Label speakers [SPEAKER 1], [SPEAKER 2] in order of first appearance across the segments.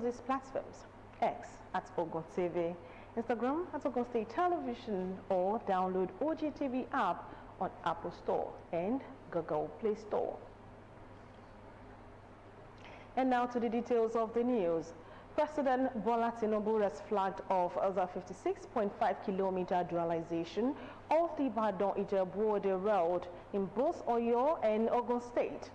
[SPEAKER 1] these platforms: X at OGTV, Instagram at Ogun State Television, or download OGTV app on Apple Store and Google Play Store. And now to the details of the news. President Bola Tinubu has flagged off the 56.5-kilometer dualization of the Ibadan-Ijebu-Ode road in both Oyo and Ogun State.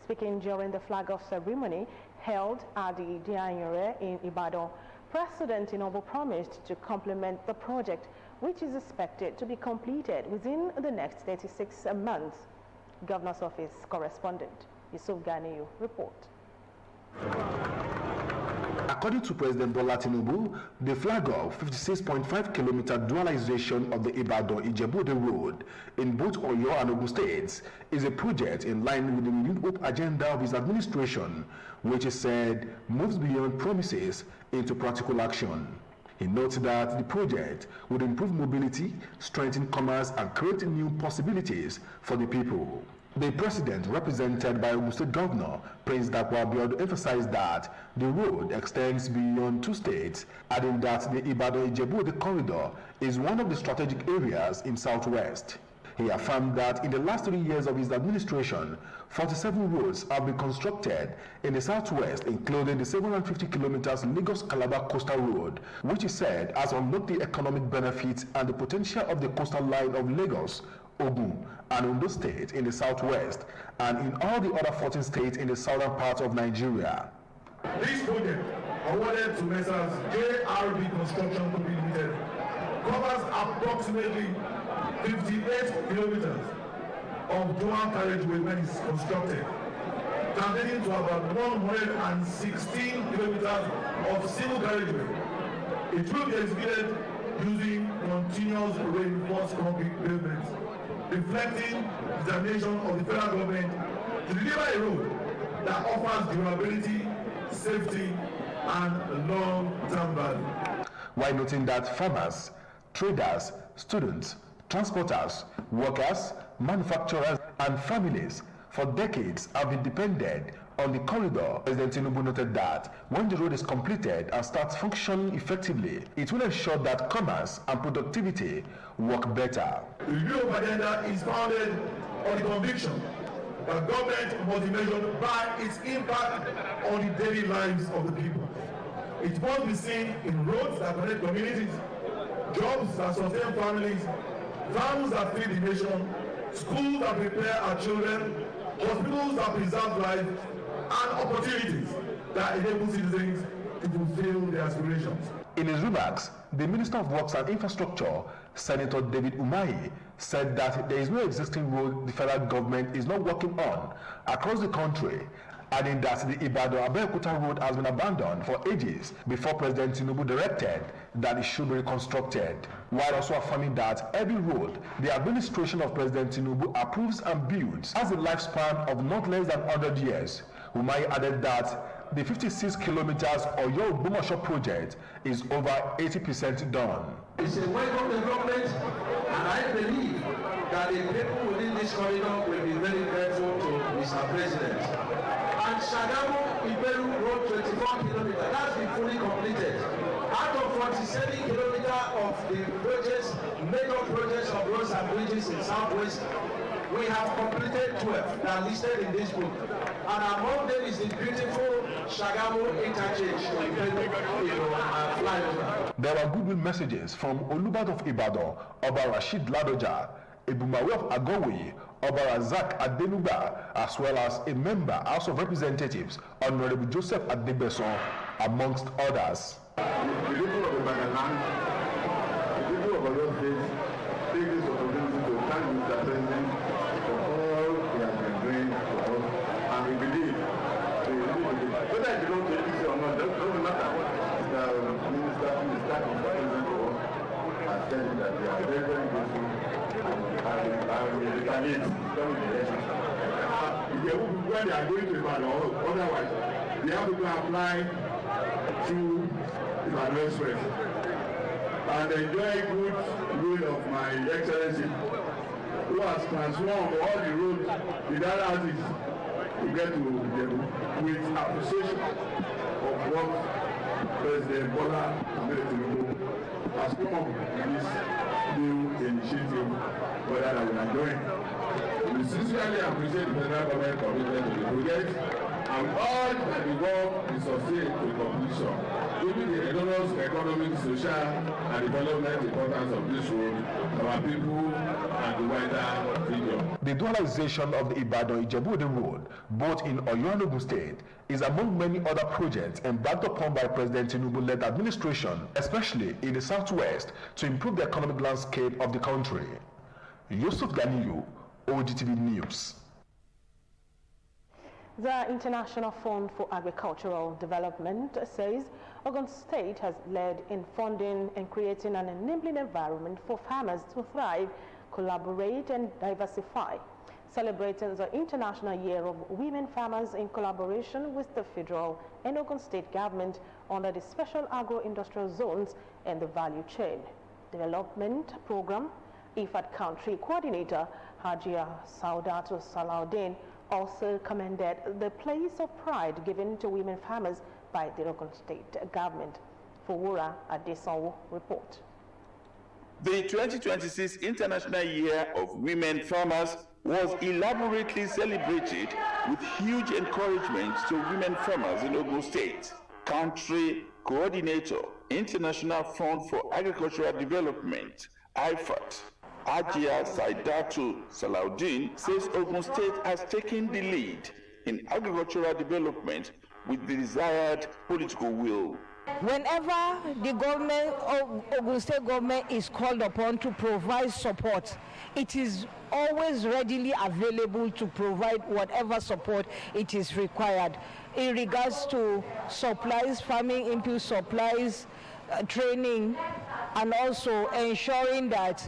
[SPEAKER 1] Speaking during the flag-off ceremony held at the Dianyore in Ibadan, President Tinubu promised to complement the project, which is expected to be completed within the next 36 months. Governor's Office correspondent Yusuf Ganiyu report.
[SPEAKER 2] According to President Bola Tinubu, the flag of 56.5-kilometer dualization of the Ibadan-Ijebu-Ode road in both Oyo and Ogun states is a project in line with the renewed hope agenda of his administration, which he said moves beyond promises into practical action. He notes that the project would improve mobility, strengthen commerce, and create new possibilities for the people. The president, represented by Ogun State Governor Prince Dapo Abiodun, emphasized that the road extends beyond two states, adding that the Ibadan-Ijebu-Ode corridor is one of the strategic areas in Southwest. He affirmed that in the last 3 years of his administration, 47 roads have been constructed in the Southwest, including the 750 kilometers Lagos-Calabar Coastal Road, which he said has unlocked the economic benefits and the potential of the coastal line of Lagos, Ogun, and Ondo State in the Southwest, and in all the other 14 states in the southern part of Nigeria.
[SPEAKER 3] This project, awarded to Messrs. JRB Construction Company Limited, covers approximately 58 kilometers of dual carriageway when it's constructed, translating to about 116 kilometers of single carriageway. It will be executed using continuous reinforced concrete pavements, reflecting the determination of the federal government to deliver a road that offers durability, safety, and long-term value.
[SPEAKER 2] While noting that farmers, traders, students, transporters, workers, manufacturers, and families for decades have been dependent on the corridor, President Tinubu noted that when the road is completed and starts functioning effectively, it will ensure that commerce and productivity work better.
[SPEAKER 3] The review of agenda is founded on the conviction that government must be measured by its impact on the daily lives of the people. It must be seen in roads that connect communities, jobs that sustain families, farms that feed the nation, schools that prepare our children, hospitals that preserve life, and opportunities that enable citizens to fulfill their aspirations.
[SPEAKER 2] In his remarks, the Minister of Works and Infrastructure, Senator David Umahi, said that there is no existing road the federal government is not working on across the country, adding that the Ibadan-Abeokuta road has been abandoned for ages before President Tinubu directed that it should be reconstructed, while also affirming that every road the administration of President Tinubu approves and builds has a lifespan of not less than 100 years. Umahi added that the 56 kilometers Oyo-Ogbomoso project is over 80% done.
[SPEAKER 4] It's a welcome development, and I believe that the people within this corridor will be very grateful to Mr. President. And Shagamu-Iberu Road 24 kilometers, that's been fully completed. Out of 47 kilometers of the projects, major projects of roads and bridges in Southwest, we have completed 12 that are listed in this book. And among them is the beautiful Shagamu interchange flyover.
[SPEAKER 2] There were goodwill messages from Olubad of Ibadan, Oba Rashid Ladoja, Ebumawe of Agowe, Oba Razak Adenuga, as well as a member House of Representatives, Honorable Joseph Adebeson, amongst others.
[SPEAKER 5] The people of Ibadan land, the people of Oyo State, take this opportunity to thank Mr. President for all he has been doing for us, and we believe, whether you don't take this or not, doesn't matter what the minister and the staff of the president for us has said that they are very, very grateful, and we retaliate from the election. When they are going to Ibadan, otherwise, they have to apply through Ibadan Express and enjoy good rule of my excellency, who has transformed all the roads in that artist to get to Ijebu with appreciation of what President Bola Tinubu has come up with this new initiative that we are doing. We sincerely appreciate the federal government commitment to the project and all that the work is sustained to completion. Given the enormous economic, social, and development importance of this road, our people and the wider region.
[SPEAKER 2] The dualization of the Ibadan-Ijebu road, both in Oyo and Ogun State, is among many other projects embarked upon by President Tinubu-led administration, especially in the southwest, to improve the economic landscape of the country. Yusuf Ganiyu, OGTV News.
[SPEAKER 1] The International Fund for Agricultural Development says Ogun State has led in funding and creating an enabling environment for farmers to thrive, collaborate and diversify. Celebrating the International Year of Women Farmers in collaboration with the federal and Ogun State government under the Special Agro-Industrial Zones and the Value Chain Development Program, IFAD Country Coordinator Hajia Saudatu Salaudin also commended the place of pride given to women farmers by the Ogun State government. Fowora Adesanwo report.
[SPEAKER 6] The 2026 International Year of Women Farmers was elaborately celebrated with huge encouragement to women farmers in Ogun State. Country Coordinator, International Fund for Agricultural Development, IFAD, Hajia Saidatu Salaudin, says Ogun State has taken the lead in agricultural development with the desired political will.
[SPEAKER 7] Whenever the government of Ogun State government is called upon to provide support, it is always readily available to provide whatever support it is required in regards to supplies, farming input supplies, training, and also ensuring that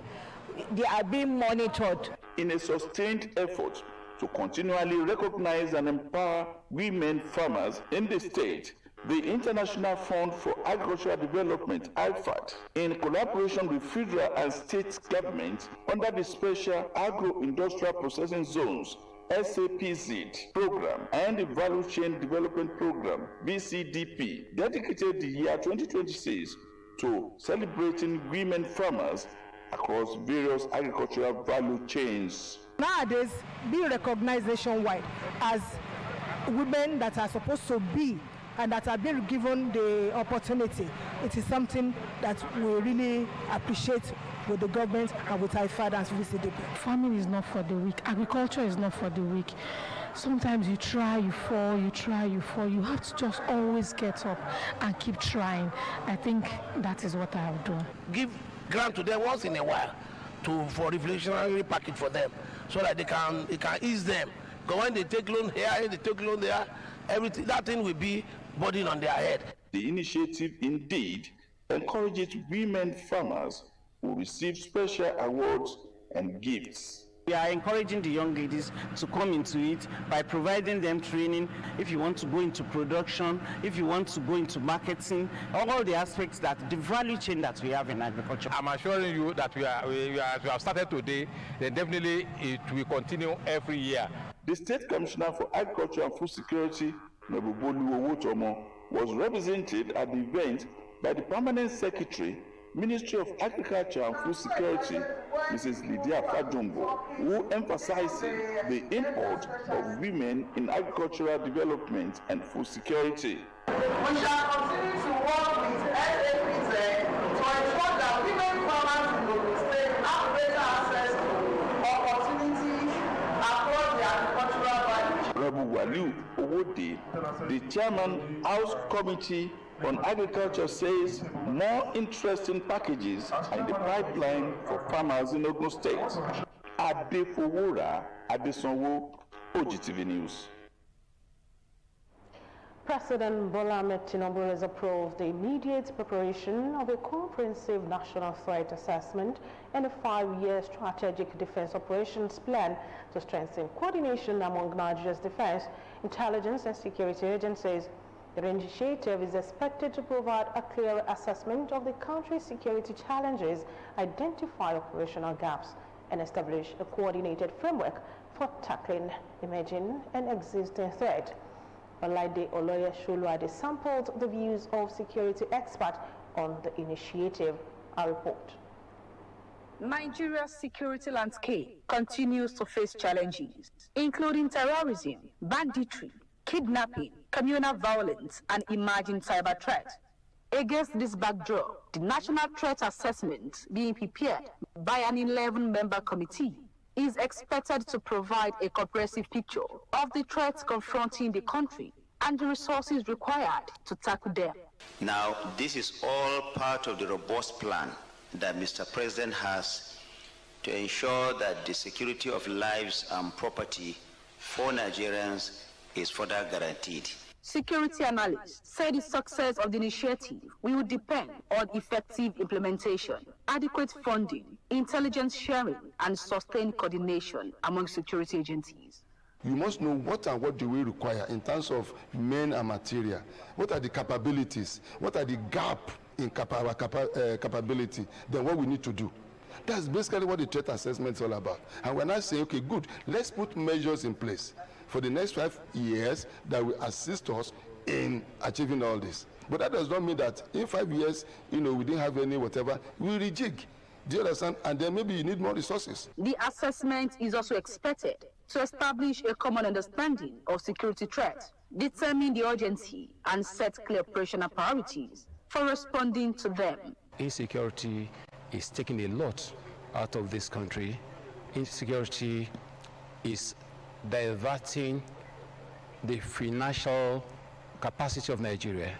[SPEAKER 7] they are being monitored.
[SPEAKER 6] In a sustained effort to continually recognize and empower women farmers in the state, the International Fund for Agricultural Development, IFAD, in collaboration with federal and state governments under the Special Agro-Industrial Processing Zones, SAPZ program and the Value Chain Development Program, VCDP, dedicated the year 2026 to celebrating women farmers across various agricultural value chains.
[SPEAKER 8] Nowadays, being recognized nationwide as women that are supposed to be and that are being given the opportunity, it is something that we really appreciate with the government and with IFAD and VCDP.
[SPEAKER 9] Farming is not for the weak. Agriculture is not for the weak. Sometimes you try, you fall, you try, you fall. You have to just always get up and keep trying. I think that is what I have done.
[SPEAKER 10] Give grant to them once in a while for reflationary package for them so that they can ease them. Because when they take loan here, they take loan there, everything, that thing will be burden on their head.
[SPEAKER 6] The initiative indeed encourages women farmers who receive special awards and gifts.
[SPEAKER 11] We are encouraging the young ladies to come into it by providing them training. If you want to go into production, if you want to go into marketing, all the aspects that the value chain that we have in agriculture.
[SPEAKER 12] I'm assuring you that we have started today, then definitely it will continue every year.
[SPEAKER 6] The State Commissioner for Agriculture and Food Security, Nebubolu Owotomo, was represented at the event by the Permanent Secretary, Ministry of Agriculture and Food Security, Mrs. Lydia Fajumbo, who emphasizes the import of women in agricultural development and food security.
[SPEAKER 13] We shall continue to work with SAPZ to ensure that women farmers in Ogun State have better access to opportunities across the agricultural value chain.
[SPEAKER 6] Rabu Waliu Owode, the Chairman, House Committee on Agriculture, says more interesting packages are in the pipeline for farmers in Ogun State. Adefowora Adesanwo, OGTV News.
[SPEAKER 1] President Bola Tinubu has approved the immediate preparation of a comprehensive national threat assessment and a 5-year strategic defense operations plan to strengthen coordination among Nigeria's defense, intelligence and security agencies. The initiative is expected to provide a clear assessment of the country's security challenges, identify operational gaps, and establish a coordinated framework for tackling emerging and existing threats. Olaide Oloye Sholuade sampled the views of security experts on the initiative. A report.
[SPEAKER 14] Nigeria's security landscape continues to face challenges, including terrorism, banditry, kidnapping, communal violence, and emerging cyber threats. Against this backdrop, the National Threat Assessment being prepared by an 11-member committee is expected to provide a comprehensive picture of the threats confronting the country and the resources required to tackle them.
[SPEAKER 15] Now, this is all part of the robust plan that Mr. President has to ensure that the security of lives and property for Nigerians is further guaranteed.
[SPEAKER 14] Security analysts say the success of the initiative will depend on effective implementation, adequate funding, intelligence sharing, and sustained coordination among security agencies.
[SPEAKER 16] You must know what do we require in terms of men and material. What are the capabilities? What are the gap in our capability? Then what we need to do. That's basically what the threat assessment is all about. And when I say, okay, good, let's put measures in place for the next 5 years that will assist us in achieving all this. But that does not mean that in 5 years, we didn't have any whatever, we rejig. Do you understand? And then maybe you need more resources.
[SPEAKER 14] The assessment is also expected to establish a common understanding of security threats, determine the urgency, and set clear operational priorities for responding to them.
[SPEAKER 17] Insecurity is taking a lot out of this country. Insecurity is diverting the financial capacity of Nigeria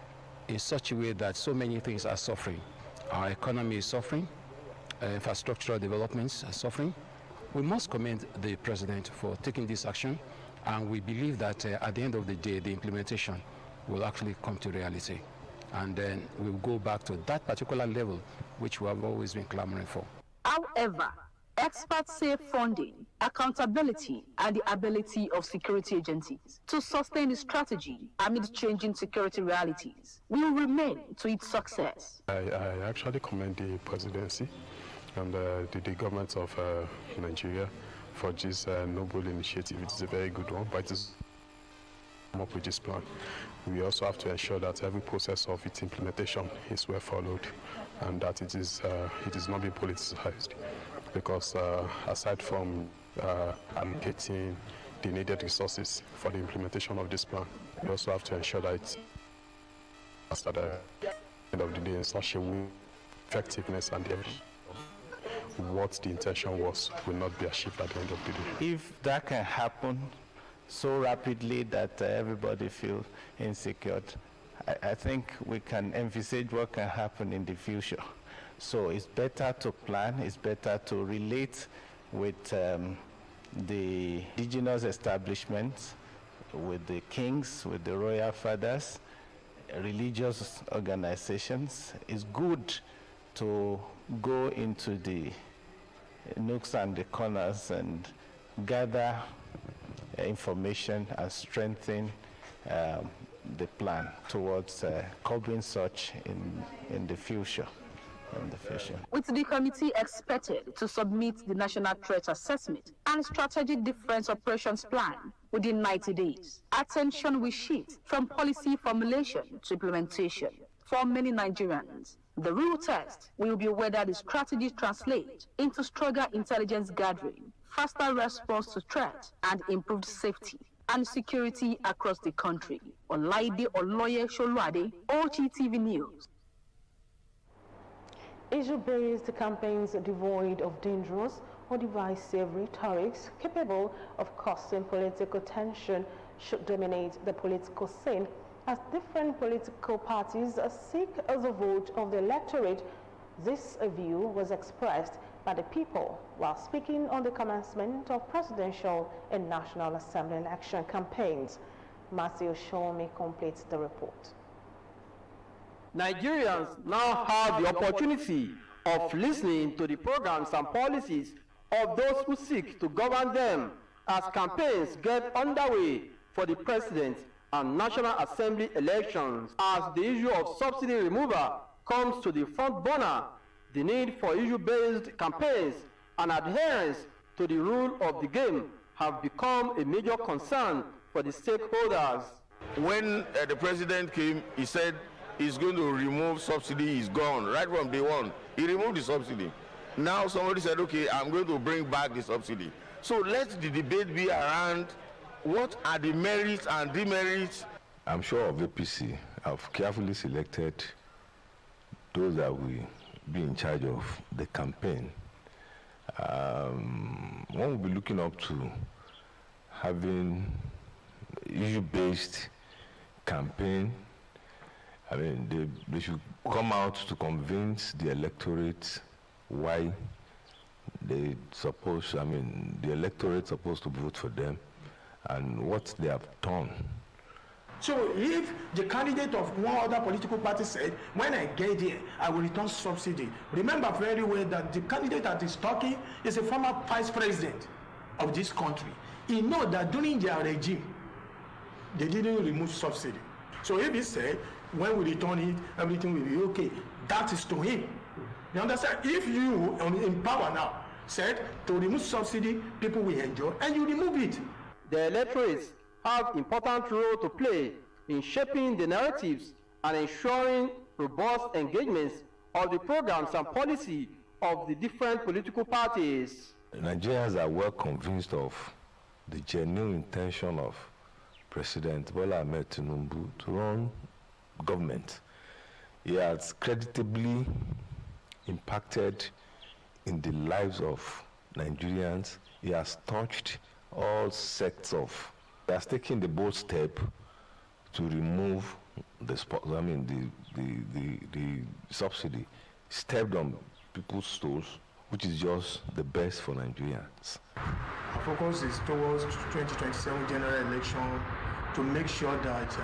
[SPEAKER 17] in such a way that so many things are suffering. Our economy is suffering, infrastructural developments are suffering. We must commend the President for taking this action, and we believe that at the end of the day, the implementation will actually come to reality. And then we'll go back to that particular level which we have always been clamoring for.
[SPEAKER 14] However, experts say funding, accountability, and the ability of security agencies to sustain the strategy amid changing security realities will remain to its success.
[SPEAKER 18] I actually commend the presidency and the government of Nigeria for this noble initiative. It is a very good one, but it is come up with this plan. We also have to ensure that every process of its implementation is well followed and that it is not being politicized. Because aside from allocating the needed resources for the implementation of this plan, we also have to ensure that it's at the end of the day in such a way effectiveness and what the intention was will not be achieved at the end of the day.
[SPEAKER 19] If that can happen so rapidly that everybody feels insecure, I think we can envisage what can happen in the future. So it's better to plan, it's better to relate with the indigenous establishments, with the kings, with the royal fathers, religious organizations. It's good to go into the nooks and the corners and gather information and strengthen the plan towards curbing such in the future.
[SPEAKER 14] With the committee expected to submit the National Threat Assessment and Strategic Defense Operations Plan within 90 days, attention will shift from policy formulation to implementation. For many Nigerians, the real test will be whether the strategy translates into stronger intelligence gathering, faster response to threats, and improved safety and security across the country. Olaide Oloye Sholuade, OGTV News.
[SPEAKER 1] Issue-based campaigns devoid of dangerous or divisive rhetorics capable of causing political tension should dominate the political scene as different political parties seek the vote of the electorate. This view was expressed by the people while speaking on the commencement of presidential and National Assembly election campaigns. Matthew Shawmi completes the report.
[SPEAKER 20] Nigerians now have the opportunity of listening to the programs and policies of those who seek to govern them as campaigns get underway for the President and National Assembly elections. As the issue of subsidy removal comes to the front burner, the need for issue-based campaigns and adherence to the rule of the game have become a major concern for the stakeholders.
[SPEAKER 21] When the president came, he said he's going to remove subsidy. He's gone right from day one. He removed the subsidy. Now somebody said, okay, I'm going to bring back the subsidy. So let the debate be around what are the merits and demerits.
[SPEAKER 22] I'm sure of APC have carefully selected those that will be in charge of the campaign. One will be looking up to having issue-based campaign. I mean, they should come out to convince the electorate why the electorate supposed to vote for them and what they have done.
[SPEAKER 23] So if the candidate of one other political party said, when I get here, I will return subsidy. Remember very well that the candidate that is talking is a former vice president of this country. He knows that during their regime, they didn't remove subsidy. So if he said, when we return it, everything will be okay, that is to him. You understand? If you, in power now, said to remove subsidy, people will enjoy, and you remove it.
[SPEAKER 20] The electorates have important role to play in shaping the narratives and ensuring robust engagements of the programs and policy of the different political parties.
[SPEAKER 22] Nigerians are well convinced of the genuine intention of President Bola Ahmed Tinubu to run government. He has creditably impacted in the lives of Nigerians. He has touched all sects of. He has taken the bold step to remove the subsidy, stepped on people's toes, which is just the best for Nigerians.
[SPEAKER 23] Our focus is towards 2027 general election to make sure that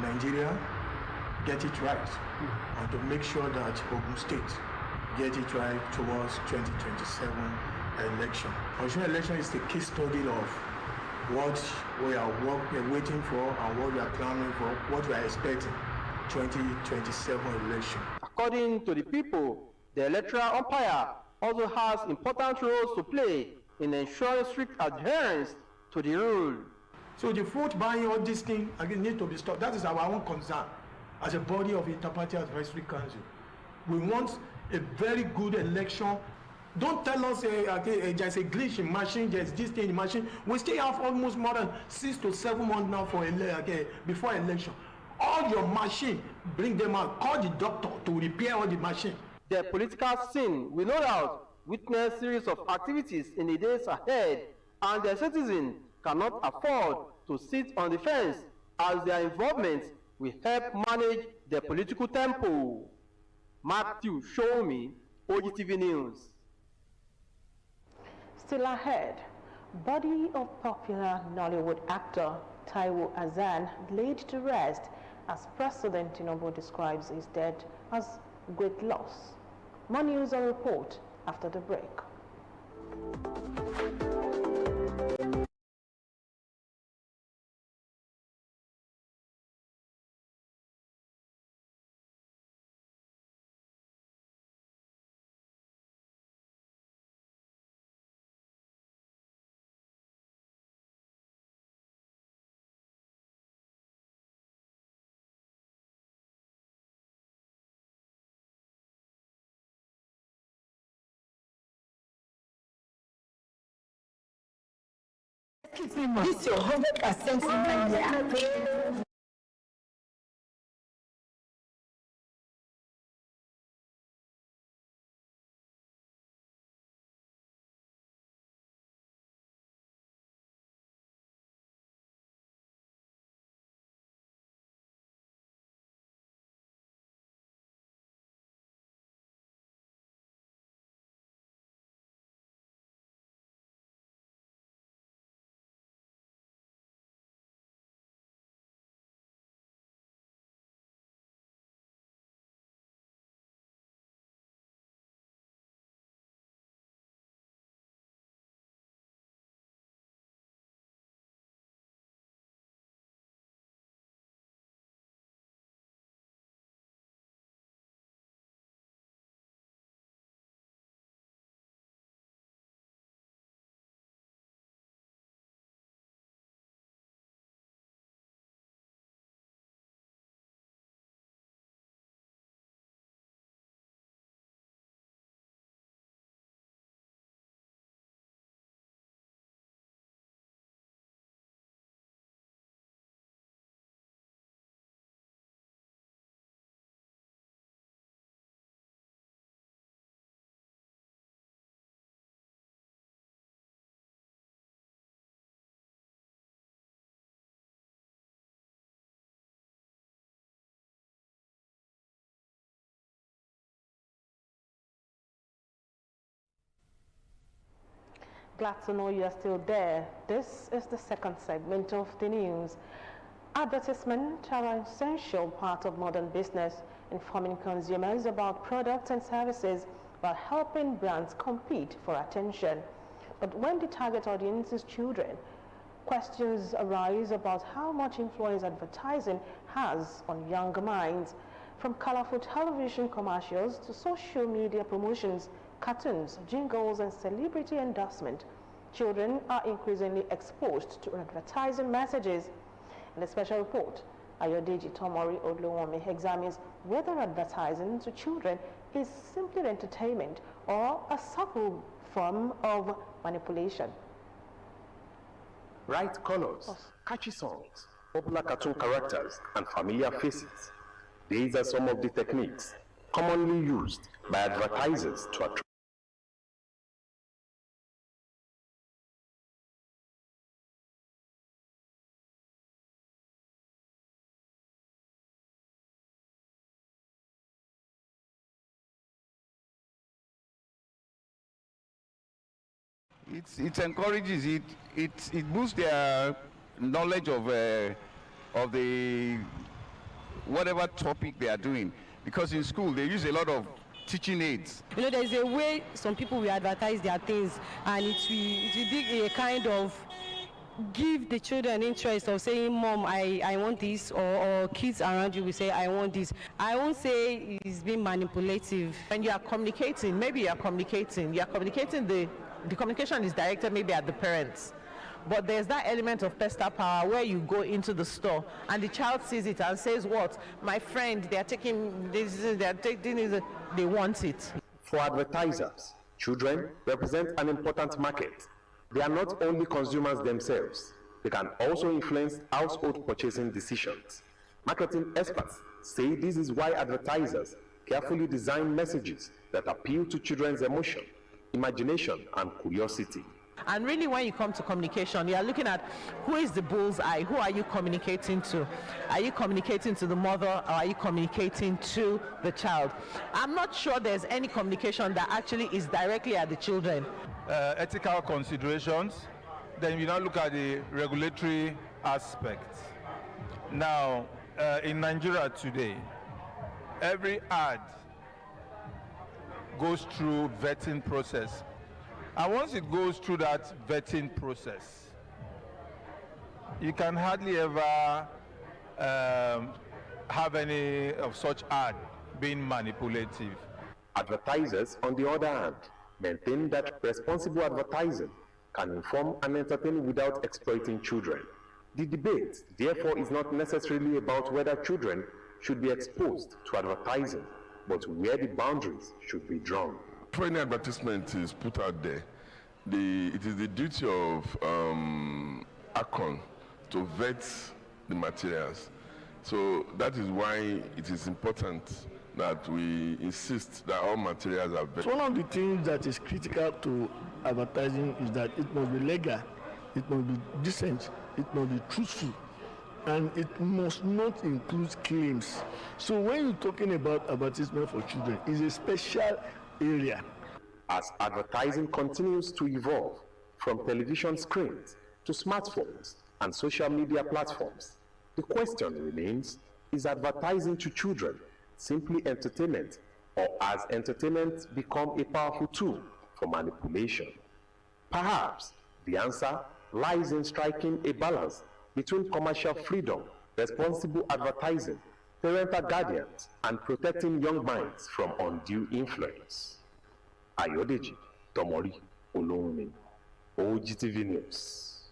[SPEAKER 23] Nigeria get it right, and to make sure that Ogun State get it right towards 2027 election. Our election is the case study of what we are waiting for and what we are planning for, what we are expecting 2027 election.
[SPEAKER 20] According to the people, the electoral umpire also has important roles to play in ensuring strict adherence to the rule.
[SPEAKER 23] So the vote buying, all these things again need to be stopped. That is our own concern as a body of Interparty Advisory Council. We want a very good election. Don't tell us there's a glitch in machine, there's this thing in machine. We still have almost more than 6 to 7 months now for before election. All your machine, bring them out. Call the doctor to repair all the machine.
[SPEAKER 20] The political scene will no doubt witness series of activities in the days ahead, and the citizens cannot afford to sit on the fence as their involvement will help manage the political tempo. Matthew Show-Me, OGTV News.
[SPEAKER 1] Still ahead, body of popular Nollywood actor Taiwo Hassan laid to rest as President Tinubu describes his death as great loss. More news and report after the break.
[SPEAKER 24] This your 100%
[SPEAKER 1] Glad to know you are still there. This is the second segment of the news. Advertisements are an essential part of modern business, informing consumers about products and services while helping brands compete for attention. But when the target audience is children, questions arise about how much influence advertising has on young minds. From colorful television commercials to social media promotions, cartoons, jingles, and celebrity endorsement, children are increasingly exposed to advertising messages. In a special report, Ayodeji Tomori Odlowome examines whether advertising to children is simply entertainment or a subtle form of manipulation.
[SPEAKER 3] Bright colors, catchy songs, popular cartoon characters, and familiar faces. These are some of the techniques commonly used by advertisers to attract.
[SPEAKER 4] It encourages it. It boosts their knowledge of the whatever topic they are doing, because in school they use a lot of teaching aids.
[SPEAKER 5] You know, there's a way some people will advertise their things, and it will be a kind of give the children interest of saying, Mom, I want this, or kids around you will say, I want this. I won't say it's being manipulative.
[SPEAKER 24] When you are communicating, maybe the communication is directed maybe at the parents. But there's that element of personal power where you go into the store and the child sees it and says, what? My friend, they're taking this, they want it.
[SPEAKER 3] For advertisers, children represent an important market. They are not only consumers themselves, they can also influence household purchasing decisions. Marketing experts say this is why advertisers carefully design messages that appeal to children's emotion, imagination, and curiosity.
[SPEAKER 24] And really, when you come to communication, you are looking at who is the bullseye, who are you communicating to? Are you communicating to the mother, or are you communicating to the child? I'm not sure there's any communication that actually is directly at the children.
[SPEAKER 12] Ethical considerations, then we now look at the regulatory aspects. Now, in Nigeria today, every ad goes through vetting process. And once it goes through that vetting process, you can hardly ever have any of such ad being manipulative.
[SPEAKER 3] Advertisers, on the other hand, maintain that responsible advertising can inform and entertain without exploiting children. The debate, therefore, is not necessarily about whether children should be exposed to advertising, but where the boundaries should be drawn.
[SPEAKER 21] Before any advertisement is put out there, it is the duty of ACON to vet the materials. So that is why it is important that we insist that all materials are vetted.
[SPEAKER 25] So one of the things that is critical to advertising is that it must be legal, it must be decent, it must be truthful, and it must not include claims. So when you're talking about advertisement for children, it's a special area.
[SPEAKER 3] As advertising continues to evolve from television screens to smartphones and social media platforms, the question remains, is advertising to children simply entertainment, or has entertainment become a powerful tool for manipulation? Perhaps the answer lies in striking a balance between commercial freedom, responsible advertising, parental guidance, and protecting young minds from undue influence. Ayodeji Tomori Olowome, OGTV News.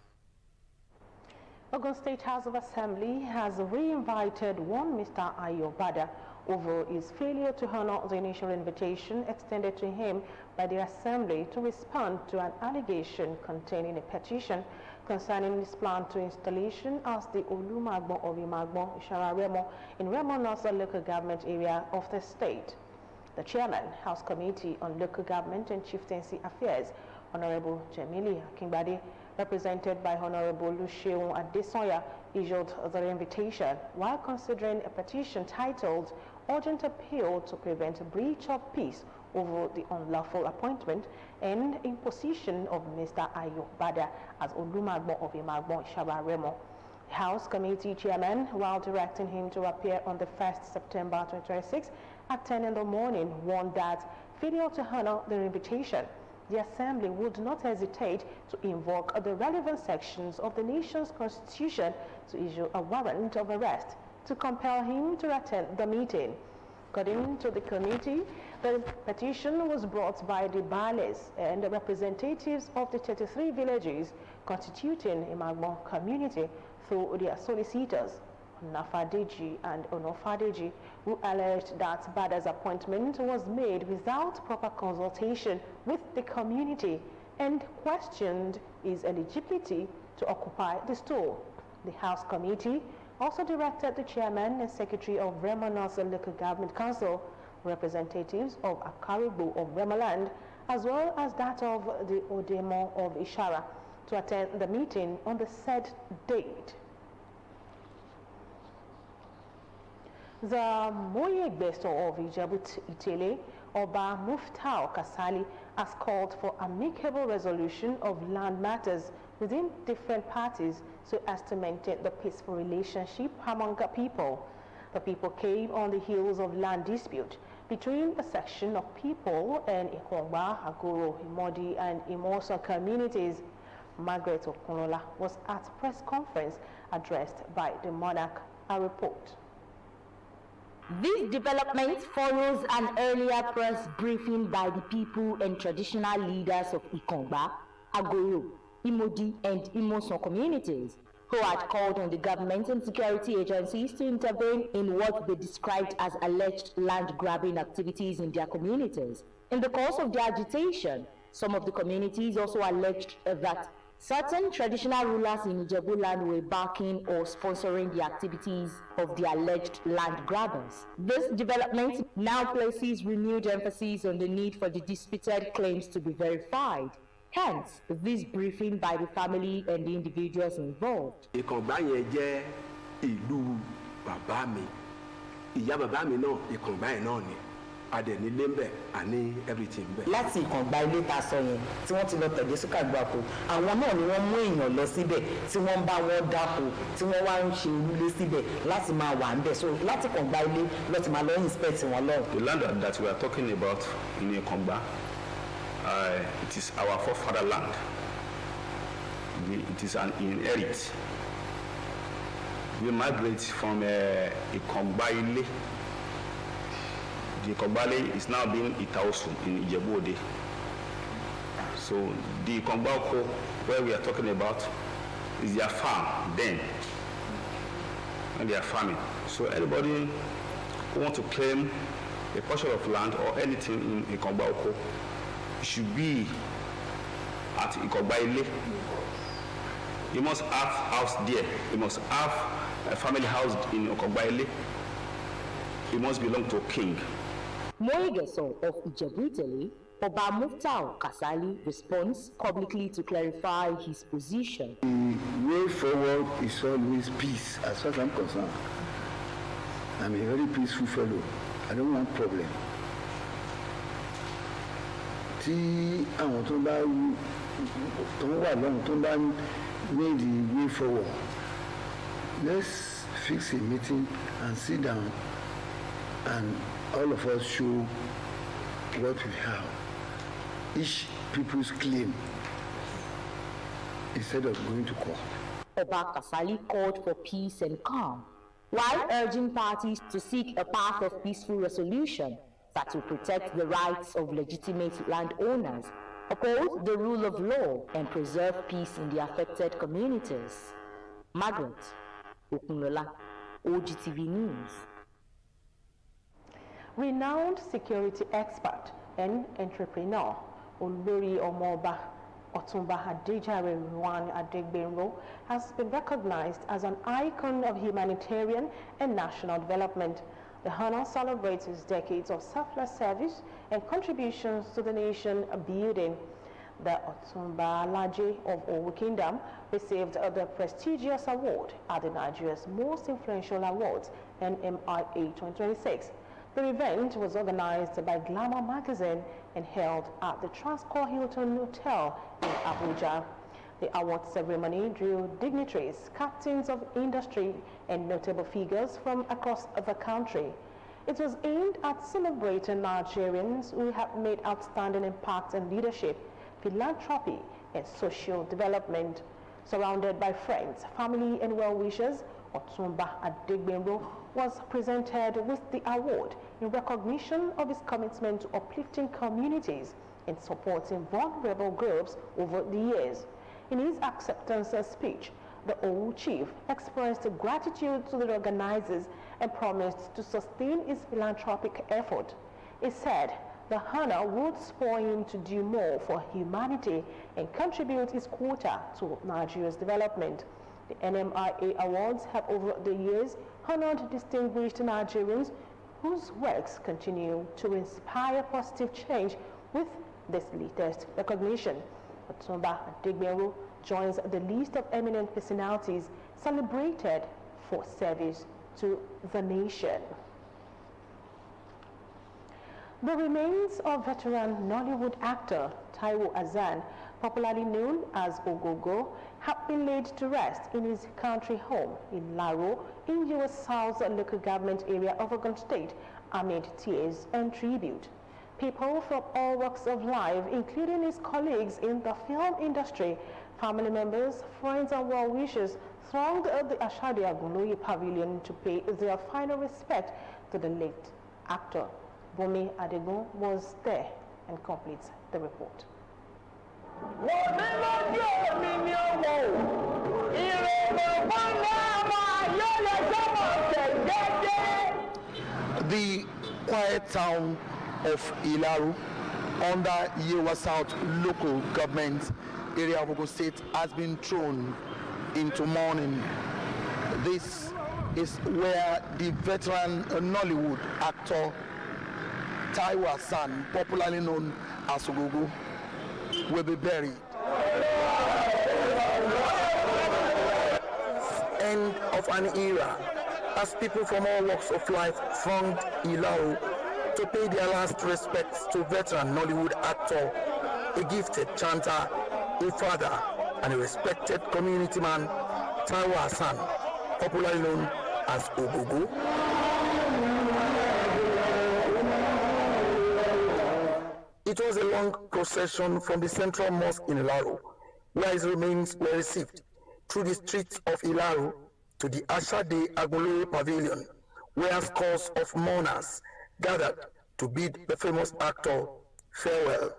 [SPEAKER 1] Ogun State House of Assembly has re-invited one Mr. Ayobada over his failure to honor the initial invitation extended to him by the Assembly to respond to an allegation containing a petition concerning his plan to installation as the Olumagbon of Imagbon, Ishararemo, in Remo North local government area of the state. The Chairman, House Committee on Local Government and Chieftaincy Affairs, Honorable Jemili Akingbade, represented by Honorable Lusheun Adesoya, issued the invitation while considering a petition titled Urgent Appeal to Prevent a Breach of Peace over the unlawful appointment and imposition of Mr. Ayo Bada as Olumagbo of Imagbo Shabaremo. House Committee Chairman, while directing him to appear on the 1st September 2026 at 10 in the morning, warned that failure to honor the invitation, the Assembly would not hesitate to invoke the relevant sections of the nation's constitution to issue a warrant of arrest to compel him to attend the meeting. According to the committee, the petition was brought by the Bales and the representatives of the 33 villages constituting Imagbo community through their solicitors, Nafadeji and Onofadeji, who alleged that Bada's appointment was made without proper consultation with the community and questioned his eligibility to occupy the stool. The House Committee also directed the chairman and secretary of Remanas Local Government Council, representatives of Akaribu of Remaland, as well as that of the Odemo of Ishara, to attend the meeting on the said date. The Moyegbesto of Ijabut Itele, Oba Muftao Kasali, has called for amicable resolution of land matters within different parties so as to maintain the peaceful relationship among the people. The people came on the heels of land dispute between a section of people and Ikongba, Agoro, Imodi, and Imoso communities. Margaret Okunola was at press conference addressed by the monarch. A report.
[SPEAKER 2] This development follows an earlier press briefing by the people and traditional leaders of Ikongba, Agoro, Imodi, and Imoso communities, who had called on the government and security agencies to intervene in what they described as alleged land-grabbing activities in their communities. In the course of the agitation, some of the communities also alleged that certain traditional rulers in Ijebu land were backing or sponsoring the activities of the alleged land grabbers. This development now places renewed emphasis on the need for the disputed claims to be verified. Hence, this briefing by the family and the individuals involved.
[SPEAKER 7] Ìkàngbá yẹn jẹ́ ìlú bàbá mi. Ìyá bàbá mi náà Ìkàngbá yẹn náà ni. Adẹ̀ni lẹ́mbẹ̀ àní everything bẹ̀.
[SPEAKER 8] Láti Ìkàngbá ilé ta sọ yẹn tí wọ́n ti lọ tẹ̀lé Súkàgbàpò, àwọn náà ni wọ́n mú èèyàn lọ síbẹ̀ tí wọ́n ń bá wọn dáko tí wọ́n wá ń ṣe irúlé síbẹ̀ láti máa wà níbẹ̀. So láti Ìkàngbá ilé lọ ti máa lọ inspect wọn lọ.
[SPEAKER 4] The land that we are talking about in Ìkàngbá, it is our forefather land. It is an inherit. We migrate from Ìkàngbá ilé. The Ìkàngbá is now being Itaosu in Ijebu-Ode. So the Ìkàngbá where we are talking about is their farm then, and they are farming. So anybody who wants to claim a portion of land or anything in Ìkàngbá should be at Ìkàngbá. You must have house there. You must have a family house in Ìkàngbá. It must belong to a king.
[SPEAKER 2] Moyegeso of Ijebu-Itele, Oba Muftao Kasali, responds publicly to clarify his position.
[SPEAKER 9] The way forward is always peace, as far as I'm concerned. I'm a very peaceful fellow. I don't want problem. Tí àwọn tó bá wà lọ́hùn tó bá need the way forward, let's fix a meeting and sit down and all of us show what we have, each people's claim, instead of going to court.
[SPEAKER 2] Oba Kasali called for peace and calm, while urging parties to seek a path of peaceful resolution that will protect the rights of legitimate landowners, uphold the rule of law, and preserve peace in the affected communities. Margaret Okunola, OGTV News.
[SPEAKER 1] Renowned security expert and entrepreneur Olori Omoba Otumba Adejare Ruwan Adegbenro has been recognized as an icon of humanitarian and national development. The honor celebrates his decades of selfless service and contributions to the nation building. The Otumba Laje of Owu Kingdom received the prestigious award at the Nigeria's Most Influential Awards, NMIA 2026. The event was organized by Glamour Magazine and held at the Transcorp Hilton Hotel in Abuja. The award ceremony drew dignitaries, captains of industry, and notable figures from across the country. It was aimed at celebrating Nigerians who have made outstanding impact in leadership, philanthropy, and social development. Surrounded by friends, family, and well-wishers, Otumba Adegbenro was presented with the award in recognition of his commitment to uplifting communities and supporting vulnerable groups over the years. In his acceptance speech, the old chief expressed gratitude to the organizers and promised to sustain his philanthropic effort. He said the honor would spur him to do more for humanity and contribute his quota to Nigeria's development. The NMIA Awards have over the years honored distinguished Nigerians whose works continue to inspire positive change. With this latest recognition, Otumba Adegbenro joins the list of eminent personalities celebrated for service to the nation. The remains of veteran Nollywood actor Taiwo Hassan, popularly known as Ogogo, have been laid to rest in his country home in Laro in US South local government area of Ogun State amid tears and tribute. People from all walks of life, including his colleagues in the film industry, family members, friends, and well-wishers, thronged the Ashade Agunloye Pavilion to pay their final respect to the late actor. Bumi Adegun was there and completes the report.
[SPEAKER 6] The quiet town of Ilaru under Yewa South local government area of Ogun State has been thrown into mourning. This is where the veteran Nollywood actor Taiwo Hassan, popularly known as Ogogo, will be buried. End of an era as people from all walks of life thronged Ilaru to pay their last respects to veteran Nollywood actor, a gifted chanter, a father, and a respected community man, Taiwo Hassan, popularly known as Ogogo. It was a long procession from the central mosque in Ilaro, where his remains were received, through the streets of Ilaro to the Ashade Agunloye Pavilion, where scores of mourners gathered to bid the famous actor farewell.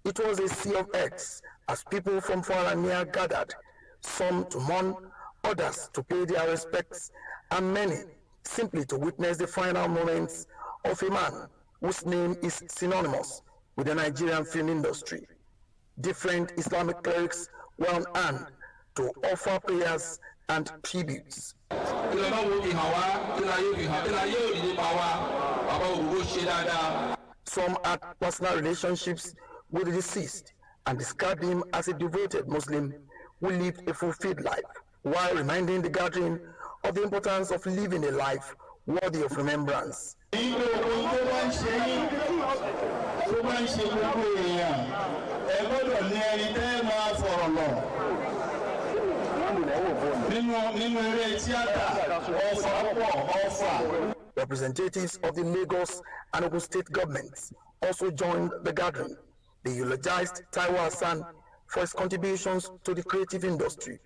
[SPEAKER 6] It was a sea of heads as people from far and near gathered, some to mourn, others to pay their respects, and many simply to witness the final moments of a man whose name is synonymous with the Nigerian film industry. Different Islamic clerics were on hand to offer prayers and tributes. Some had personal relationships with the deceased and described him as a devoted Muslim who lived a fulfilled life, while reminding the gathering of the importance of living a life worthy of remembrance. Representatives of the Lagos and Ogun State governments also joined the gathering. They eulogized Taiwo Hassan for his contributions to the creative industry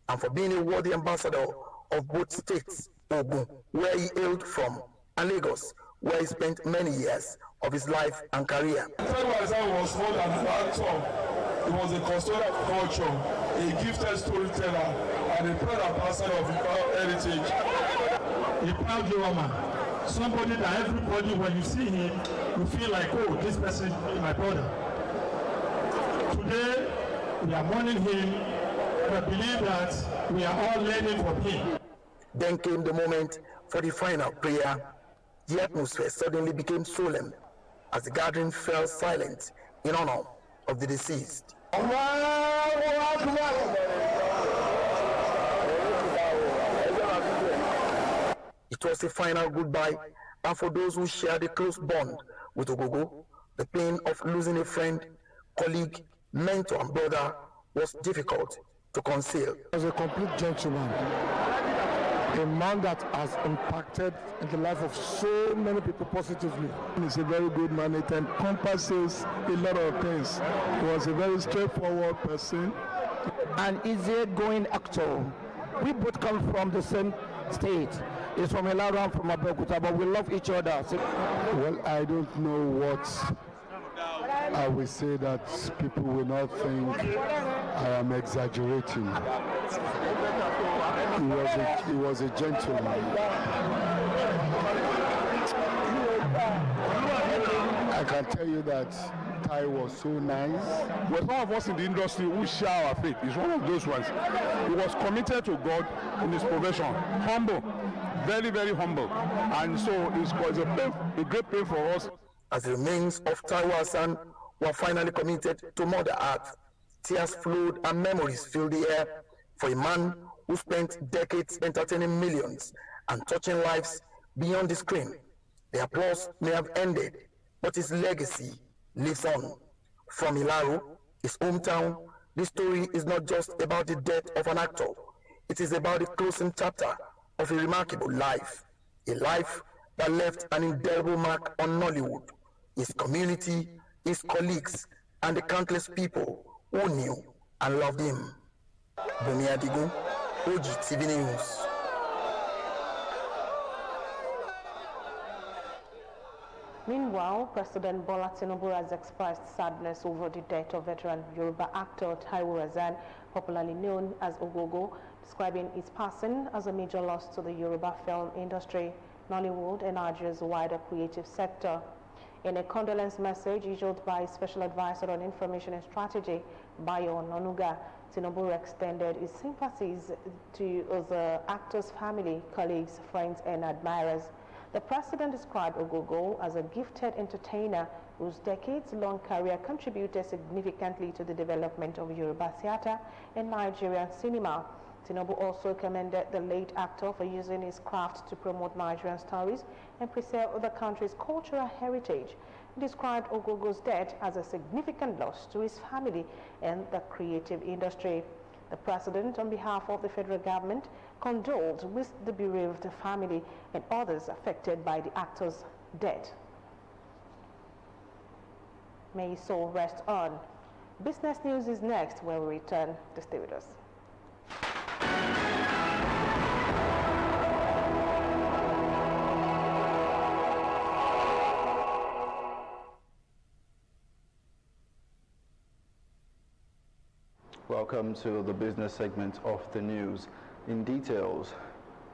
[SPEAKER 6] and for being a worthy ambassador of both states, Ogun, where he hailed from, and Lagos, where he spent many years of his life and career.
[SPEAKER 10] Taiwo Hassan was more than an actor. He was a custodian of culture, a gifted storyteller, and a proud ambassador of heritage.
[SPEAKER 11] A proud Yoruba, somebody that everybody, when you see him, you feel like, oh, this person is my brother. Today, we are mourning him, but believe that we are all learning from him.
[SPEAKER 6] Then came the moment for the final prayer. The atmosphere suddenly became solemn as the gathering fell silent in honor of the deceased. It was a final goodbye And for those who share the close bond with Ogogo, the pain of losing a friend, colleague, mentor, and brother was difficult to conceal.
[SPEAKER 25] He was a complete gentleman, a man that has impacted in the life of so many people positively. He's a very good man. It encompasses a lot of things. He was a very straightforward person. An easygoing actor. We both come from the same state. He's from Ilaro, I'm from Abeokuta, but we love each other. Well, I don't know what I will say that people will not think I am exaggerating. He was a gentleman. I can tell you that Tai was so nice.
[SPEAKER 13] Well, some of us in the industry who share our faith is one of those ones. He was committed to God in his profession, humble, very, very humble, and so it was a great pain for us.
[SPEAKER 6] As the remains of Taiwo Hassan were finally committed to Mother Earth, tears flowed and memories filled the air for a man who spent decades entertaining millions and touching lives beyond the screen. The applause may have ended, but his legacy lives on. From Ilaro, his hometown, this story is not just about the death of an actor. It is about the closing chapter of a remarkable life, a life that left an indelible mark on Nollywood, his community, his colleagues, and the countless people who knew and loved him. Bumi Adigun, OGTV News.
[SPEAKER 1] Meanwhile, President Bola Tinubu has expressed sadness over the death of veteran Yoruba actor Taiwo Hassan, popularly known as Ogogo, describing his passing as a major loss to the Yoruba film industry, Nollywood, and Nigeria's wider creative sector. In a condolence message issued by Special Advisor on Information and Strategy, Bayo Nonuga, Tinubu extended his sympathies to the actor's family, colleagues, friends, and admirers. The president described Ogogo as a gifted entertainer whose decades-long career contributed significantly to the development of Yoruba theatre and Nigerian cinema. Tinubu also commended the late actor for using his craft to promote Nigerian stories and preserve the country's cultural heritage. He described Ogogo's death as a significant loss to his family and the creative industry. The president, on behalf of the federal government, condoled with the bereaved family and others affected by the actor's death. May his soul rest on. Business News is next when we return. To stay with us.
[SPEAKER 15] Welcome to the business segment of the news. In details,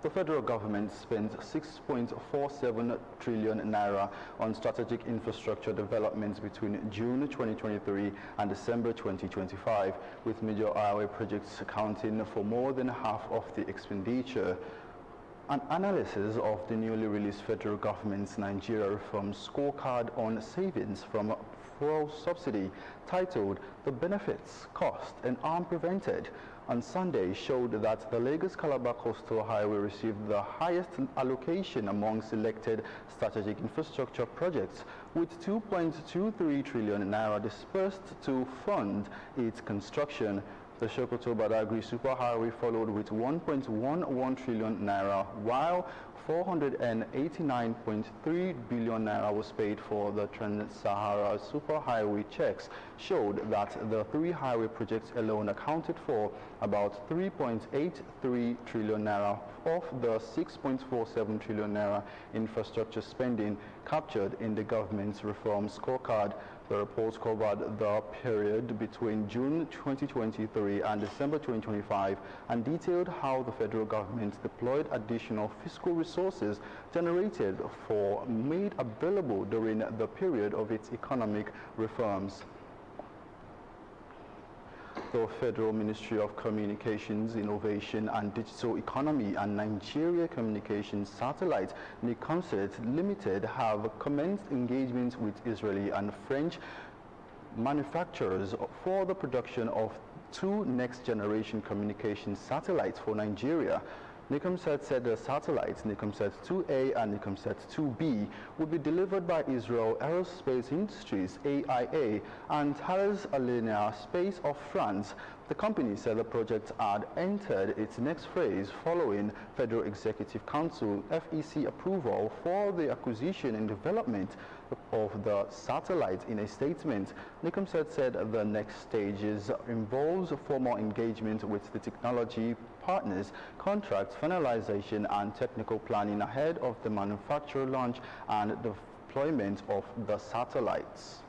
[SPEAKER 15] the federal government spent 6.47 trillion naira on strategic infrastructure developments between June 2023 and December 2025, with major highway projects accounting for more than half of the expenditure. An analysis of the newly released federal government's Nigeria Reform Scorecard on Savings from Fuel Subsidy, titled "The Benefits, Cost and Harm Prevented," on Sunday showed that the Lagos-Calabar Coastal Highway received the highest allocation among selected strategic infrastructure projects, with 2.23 trillion naira dispersed to fund its construction. The Sokoto-Badagry Superhighway followed with 1.11 trillion naira, while 489.3 billion naira was paid for the Trans-Sahara Superhighway checks, showed that the three highway projects alone accounted for about 3.83 trillion naira of the 6.47 trillion naira infrastructure spending captured in the government's reform scorecard. The report covered the period between June 2023 and December 2025 and detailed how the federal government deployed additional fiscal resources generated for made available during the period of its economic reforms. The Federal Ministry of Communications, Innovation and Digital Economy and Nigeria Communications Satellite, NICOMSAT Limited, have commenced engagements with Israeli and French manufacturers for the production of two next-generation communication satellites for Nigeria. Nicomsat said the satellites Nicomsat 2A and Nicomsat 2B will be delivered by Israel Aerospace Industries AIA and Thales Alenia Space of France. The company said the project had entered its next phase following Federal Executive Council FEC approval for the acquisition and development of the satellite. In a statement, Nicomsat said the next stages involves formal engagement with the technology partners, contract finalization and technical planning ahead of the manufacturer launch and deployment of the satellites.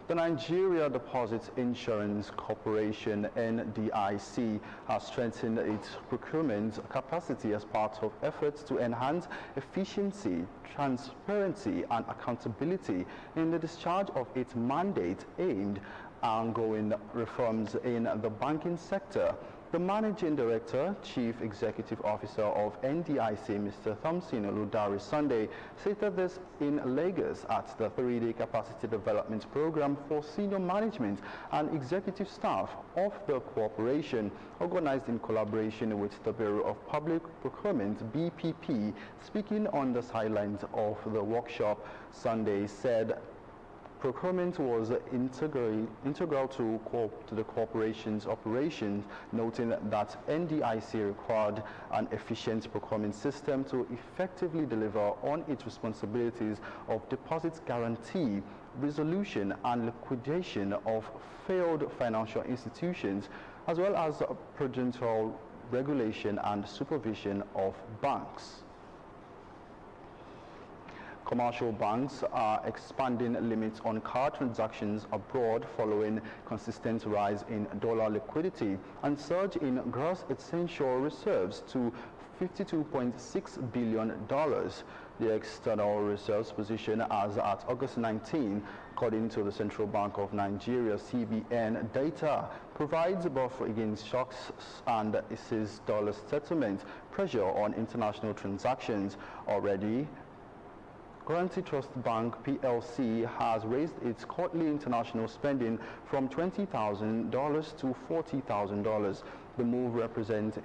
[SPEAKER 15] The Nigeria Deposit Insurance Corporation (NDIC) has strengthened its procurement capacity as part of efforts to enhance efficiency, transparency and accountability in the discharge of its mandate aimed at ongoing reforms in the banking sector. The Managing Director, Chief Executive Officer of NDIC, Mr. Thompson Oludare Sunday, stated this in Lagos at the 3-day capacity development program for senior management and executive staff of the corporation, organized in collaboration with the Bureau of Public Procurement, BPP. Speaking on the sidelines of the workshop, Sunday said procurement was integral to the corporation's operations, noting that NDIC required an efficient procurement system to effectively deliver on its responsibilities of deposits guarantee, resolution and liquidation of failed financial institutions, as well as prudential regulation and supervision of banks. Commercial banks are expanding limits on card transactions abroad following consistent rise in dollar liquidity and surge in gross essential reserves to $52.6 billion. The external reserves position as at August 19, according to the Central Bank of Nigeria (CBN) data, provides a buffer against shocks and eases dollar settlement pressure on international transactions. Already, Guaranty Trust Bank PLC has raised its quarterly international spending from $20,000 to $40,000. The move represents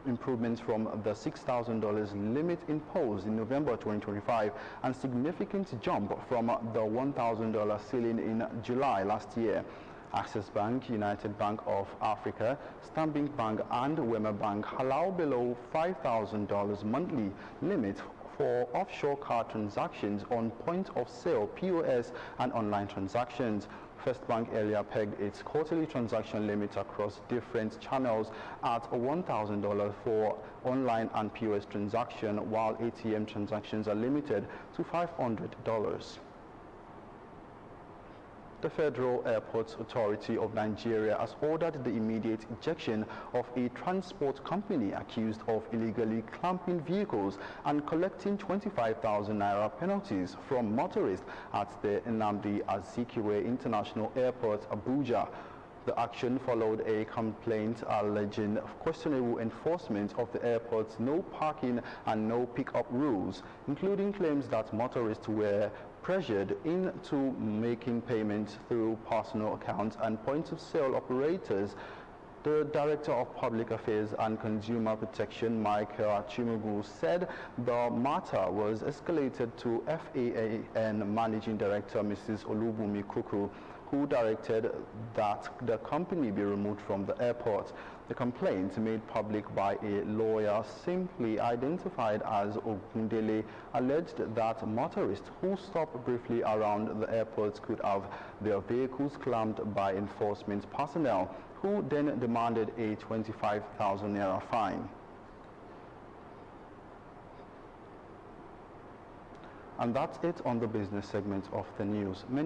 [SPEAKER 15] improvements from the $6,000 limit imposed in November 2025 and significant jump from the $1,000 ceiling in July last year. Access Bank, United Bank of Africa, Stanbic Bank and Wema Bank allow below $5,000 monthly limit for offshore card transactions on point of sale, POS and online transactions. First Bank earlier pegged its quarterly transaction limit across different channels at $1,000 for online and POS transaction, while ATM transactions are limited to $500. The Federal Airports Authority of Nigeria has ordered the immediate ejection of a transport company accused of illegally clamping vehicles and collecting 25,000 naira penalties from motorists at the Nnamdi Azikiwe International Airport, Abuja. The action followed a complaint alleging questionable enforcement of the airport's no parking and no pickup rules, including claims that motorists were pressured into making payments through personal accounts and point-of-sale operators. The Director of Public Affairs and Consumer Protection, Michael Achimugu, said the matter was escalated to FAAN Managing Director Mrs. Olubunmi Kuku, who directed that the company be removed from the airport. The complaint, made public by a lawyer simply identified as Ogundele, alleged that motorists who stopped briefly around the airport could have their vehicles clamped by enforcement personnel, who then demanded a 25,000 naira fine. And that's it on the business segment of the news.